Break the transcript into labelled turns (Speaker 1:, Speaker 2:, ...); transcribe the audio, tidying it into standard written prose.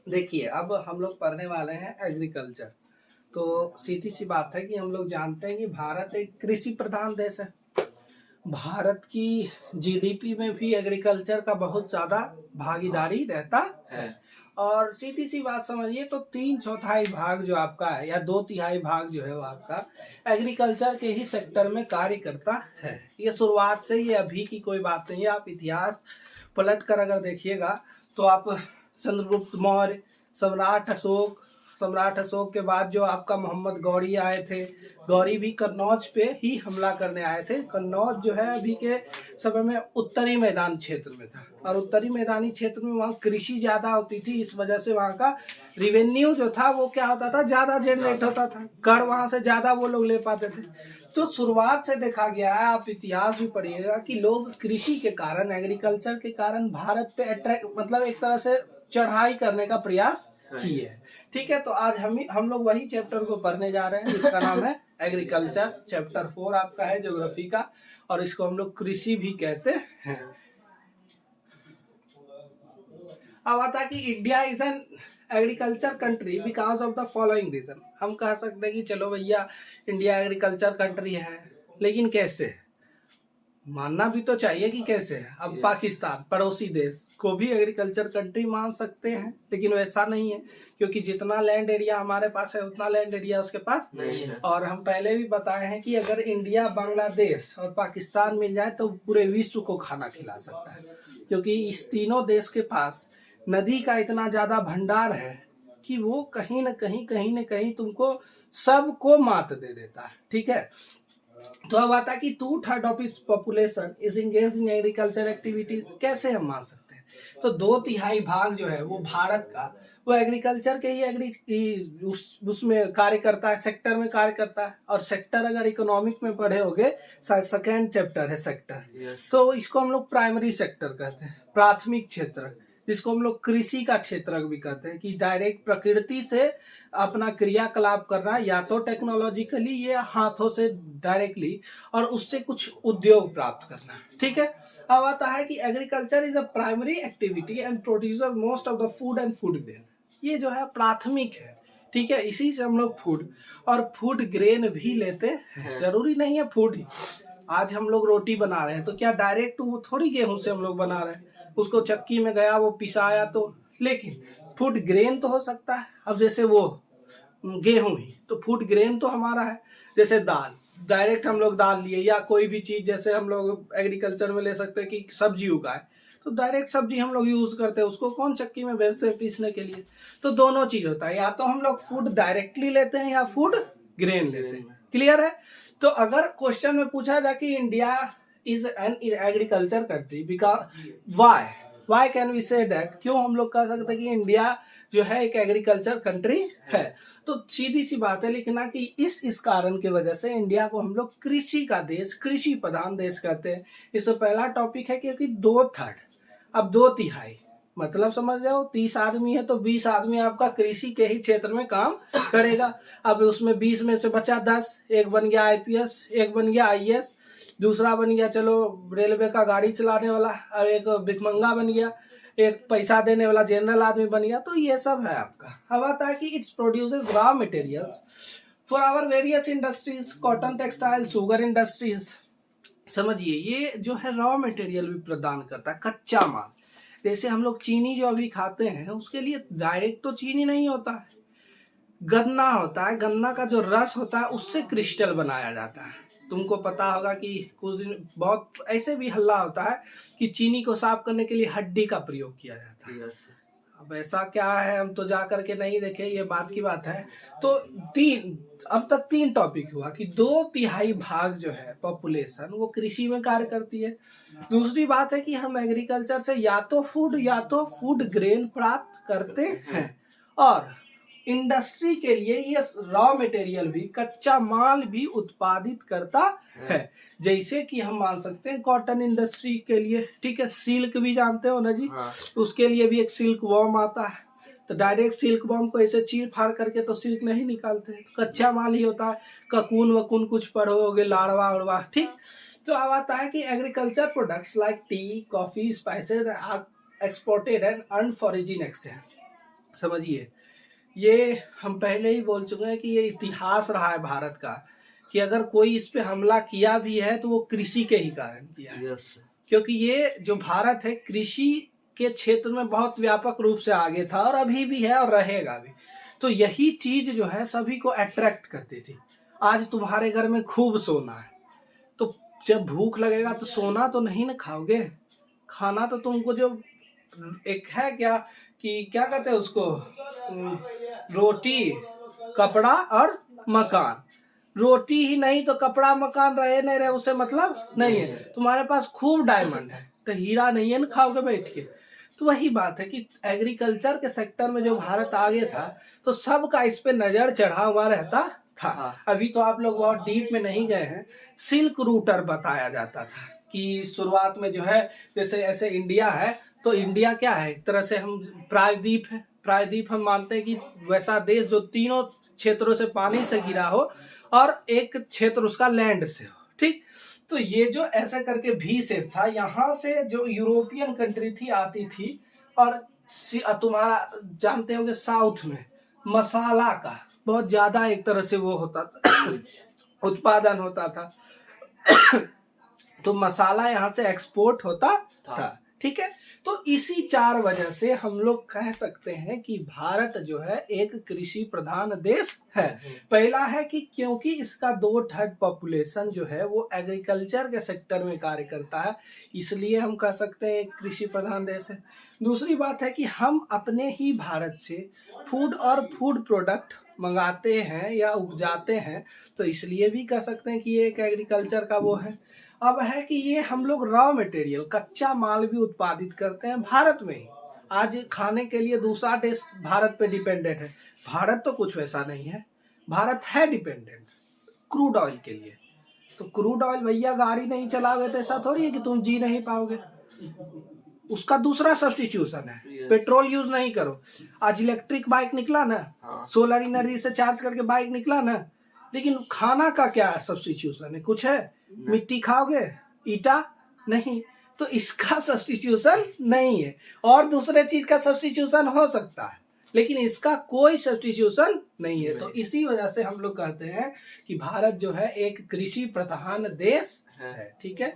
Speaker 1: देखिए, अब हम लोग पढ़ने वाले हैं एग्रीकल्चर। तो सीधी सी बात है कि हम लोग जानते हैं कि भारत एक कृषि प्रधान देश है। भारत की जीडीपी में भी एग्रीकल्चर का बहुत ज़्यादा भागीदारी रहता है। और सीधी सी बात समझिए तो 3/4 भाग जो आपका है या 2/3 भाग जो है वो आपका एग्रीकल्चर के ही सेक्टर में कार्य करता है। ये शुरुआत से ही, अभी की कोई बात नहीं है। आप इतिहास पलट कर अगर देखिएगा तो आप चंद्रगुप्त मौर्य, सम्राट अशोक के बाद जो आपका मोहम्मद गौरी आए थे। गौरी भी कन्नौज पे ही हमला करने आए थे। कन्नौज जो है अभी के समय में उत्तरी मैदान क्षेत्र में था, और उत्तरी मैदानी क्षेत्र में वहाँ कृषि ज़्यादा होती थी। इस वजह से वहाँ का रिवेन्यू जो था वो क्या होता था, ज़्यादा जनरेट होता था। कर वहाँ से ज़्यादा वो लोग ले पाते थे। तो शुरुआत से देखा गया है, आप इतिहास भी पढ़िएगा, कि लोग कृषि के कारण, एग्रीकल्चर के कारण भारत पे अट्रैक्ट, मतलब एक तरह से चढ़ाई करने का प्रयास किए हैं। ठीक है, तो आज हम लोग वही चैप्टर को पढ़ने जा रहे हैं जिसका नाम है एग्रीकल्चर। चैप्टर 4 आपका है ज्योग्राफी का, और इसको हम लोग कृषि भी कहते हैं। अब आता है कि India is an agriculture country because of the following reason. हम कह सकते हैं कि चलो भैया इंडिया एग्रीकल्चर कंट्री है, लेकिन कैसे? मानना भी तो चाहिए कि कैसे है। अब पाकिस्तान पड़ोसी देश को भी एग्रीकल्चर कंट्री मान सकते हैं, लेकिन वैसा नहीं है, क्योंकि जितना लैंड एरिया हमारे पास है उतना लैंड एरिया उसके पास नहीं है। और हम पहले भी बताए हैं कि अगर इंडिया, बांग्लादेश और पाकिस्तान मिल जाए तो पूरे विश्व को खाना खिला सकता है, क्योंकि इस तीनों देश के पास नदी का इतना ज्यादा भंडार है कि वो कहीं न कहीं तुमको सबको मात दे देता है। ठीक है, तो अब आता है कि 2/3 ऑफ इस population is engage in agriculture activities. कैसे हम मान सकते हैं? तो 2/3 भाग जो है वो भारत का, वो एग्रीकल्चर के ही उसमें कार्य करता है, सेक्टर में कार्य करता है। और सेक्टर अगर इकोनॉमिक में पढ़े होगे, शायद सेकेंड चैप्टर है सेक्टर। तो इसको हम लोग प्राइमरी सेक्टर कहते हैं, प्राथमिक क्षेत्र, जिसको हम लोग कृषि का क्षेत्र भी कहते हैं, कि डायरेक्ट प्रकृति से अपना क्रियाकलाप करना, या तो टेक्नोलॉजिकली या हाथों से डायरेक्टली, और उससे कुछ उद्योग प्राप्त करना। ठीक है, अब आता है कि agriculture is a primary activity and producer most of the food and food grain. ये जो है प्राथमिक है। ठीक है, इसी से हम लोग फूड और फूड ग्रेन भी लेते हैं। जरूरी नहीं है फूड ही। आज हम लोग रोटी बना रहे हैं तो क्या डायरेक्ट वो थोड़ी गेहूं से हम लोग बना रहे हैं, उसको चक्की में गया, वो पिसाया, तो लेकिन फूड ग्रेन तो हो सकता है। अब जैसे वो गेहूं ही, तो फूड ग्रेन तो हमारा है। जैसे दाल, डायरेक्ट हम लोग दाल लिए, या कोई भी चीज जैसे हम लोग एग्रीकल्चर में ले सकते हैं कि सब्जी उगाए, तो डायरेक्ट सब्जी हम लोग यूज करते हैं, उसको कौन चक्की में भेजते हैं पीसने के लिए। तो दोनों चीज होता है, या तो हम लोग फूड डायरेक्टली लेते हैं या फूड ग्रेन लेते हैं। क्लियर है? तो अगर क्वेश्चन में पूछा जाए कि India is an agriculture country because why can we say that, क्यों हम लोग कह सकते हैं कि इंडिया जो है एक एग्रीकल्चर कंट्री है, तो सीधी सी बात है लिखना कि इस कारण की वजह से इंडिया को हम लोग कृषि का देश, कृषि प्रधान देश कहते हैं। इसमें पहला टॉपिक है क्योंकि 2/3, अब 2/3 मतलब समझ जाओ, 30 आदमी है तो 20 आदमी आपका कृषि के ही क्षेत्र में काम करेगा। अब उसमें 20 में से बचा 10, एक बन गया आईपीएस, एक बन गया आईएएस, दूसरा बन गया चलो रेलवे का गाड़ी चलाने वाला, और एक भिखमंगा बन गया, एक पैसा देने वाला जनरल आदमी बन गया। तो ये सब है आपका। अब आता है कि its produces raw materials for our various industries, cotton, textile, sugar industries. समझिए, ये जो है रॉ मटेरियल भी प्रदान करता है, कच्चा माल। जैसे हम लोग चीनी जो अभी खाते हैं, उसके लिए डायरेक्ट तो चीनी नहीं होता है, गन्ना होता है। गन्ना का जो रस होता है उससे क्रिस्टल बनाया जाता है। तुमको पता होगा कि कुछ दिन बहुत ऐसे भी हल्ला होता है कि चीनी को साफ करने के लिए हड्डी का प्रयोग किया जाता है। अब ऐसा क्या है, हम तो जा करके नहीं देखे, ये बात की बात है। तो अब तक 3 टॉपिक हुआ कि 2/3 भाग जो है पॉपुलेशन वो कृषि में कार्य करती है। दूसरी बात है कि हम एग्रीकल्चर से या तो फूड ग्रेन प्राप्त करते हैं, और इंडस्ट्री के लिए ये रॉ मटेरियल भी, कच्चा माल भी उत्पादित करता है। जैसे कि हम मान सकते हैं कॉटन इंडस्ट्री के लिए, ठीक है, सिल्क भी जानते हो ना जी, उसके लिए भी एक सिल्क वॉर्म आता है। तो डायरेक्ट सिल्क वॉर्म को ऐसे चीर फाड़ करके तो सिल्क नहीं निकालते हैं, तो कच्चा माल ही होता है। ककून वकून कुछ पढ़ोगे, लाड़वा उड़वा, ठीक। तो अब आता है कि agriculture products like tea, coffee, spices are exported and earn foreign exchange. समझिए, ये हम पहले ही बोल चुके हैं कि ये इतिहास रहा है भारत का कि अगर कोई इस पे हमला किया भी है तो वो कृषि के ही कारण किया है। क्योंकि ये जो भारत है कृषि के क्षेत्र में बहुत व्यापक रूप से आगे था और अभी भी है और रहेगा भी। तो यही चीज जो है सभी को अट्रैक्ट करती थी। आज तुम्हारे घर में खूब सोना है, तो जब भूख लगेगा तो सोना तो नहीं ना खाओगे, खाना तो तुमको जो एक है क्या कि क्या कहते हैं उसको, रोटी, कपड़ा और मकान। रोटी ही नहीं तो कपड़ा मकान रहे नहीं रहे उससे मतलब नहीं है। तुम्हारे पास खूब डायमंड है तो हीरा नहीं है ना खाओगे बैठ के। तो वही बात है कि एग्रीकल्चर के सेक्टर में जो भारत आगे था तो सबका इस पे नजर चढ़ा हुआ रहता था। अभी तो आप लोग बहुत डीप में नहीं गए हैं। सिल्क रूटर बताया जाता था कि शुरुआत में जो है जैसे ऐसे इंडिया है तो इंडिया क्या है, एक तरह से हम प्रायद्वीप है, प्रायद्वीप हम मानते हैं कि वैसा देश जो तीनों क्षेत्रों से पानी से घिरा हो और एक क्षेत्र उसका लैंड से हो, ठीक। तो ये जो ऐसा करके भी शेप था, यहाँ से जो यूरोपियन कंट्री थी आती थी और तुम्हारा जानते होगे साउथ में मसाला का बहुत ज्यादा एक तरह से वो होता था उत्पादन होता था तो मसाला यहाँ से एक्सपोर्ट होता था, ठीक है। तो इसी 4 वजह से हम लोग कह सकते हैं कि भारत जो है एक कृषि प्रधान देश है। पहला है कि क्योंकि इसका 2/3 पॉपुलेशन जो है वो एग्रीकल्चर के सेक्टर में कार्य करता है, इसलिए हम कह सकते हैं एक कृषि प्रधान देश है। दूसरी बात है कि हम अपने ही भारत से फूड और फूड प्रोडक्ट मंगाते हैं या उपजाते हैं, तो इसलिए भी कह सकते हैं कि ये एक एग्रीकल्चर का वो है। अब है कि ये हम लोग रॉ मटेरियल कच्चा माल भी उत्पादित करते हैं भारत में ही। आज खाने के लिए दूसरा देश भारत पे डिपेंडेंट है, भारत तो कुछ वैसा नहीं है। भारत है डिपेंडेंट क्रूड ऑयल के लिए। तो क्रूड ऑयल भैया गाड़ी नहीं चलाओगे तो ऐसा थोड़ी है कि तुम जी नहीं पाओगे, उसका दूसरा सब्स्टिट्यूशन है। पेट्रोल यूज नहीं करो। आज इलेक्ट्रिक बाइक निकला ना, सोलर एनर्जी से चार्ज करके बाइक निकला ना, लेकिन खाना का क्या सब्स्टिट्यूशन है? कुछ है? मिट्टी खाओगे, ईटा नहीं, तो इसका सब्स्टिट्यूशन नहीं है। और दूसरे चीज का सब्स्टिट्यूशन हो सकता है लेकिन इसका कोई सब्स्टिट्यूशन नहीं है। तो इसी वजह से हम लोग कहते हैं कि भारत जो है एक कृषि प्रधान देश है, ठीक है।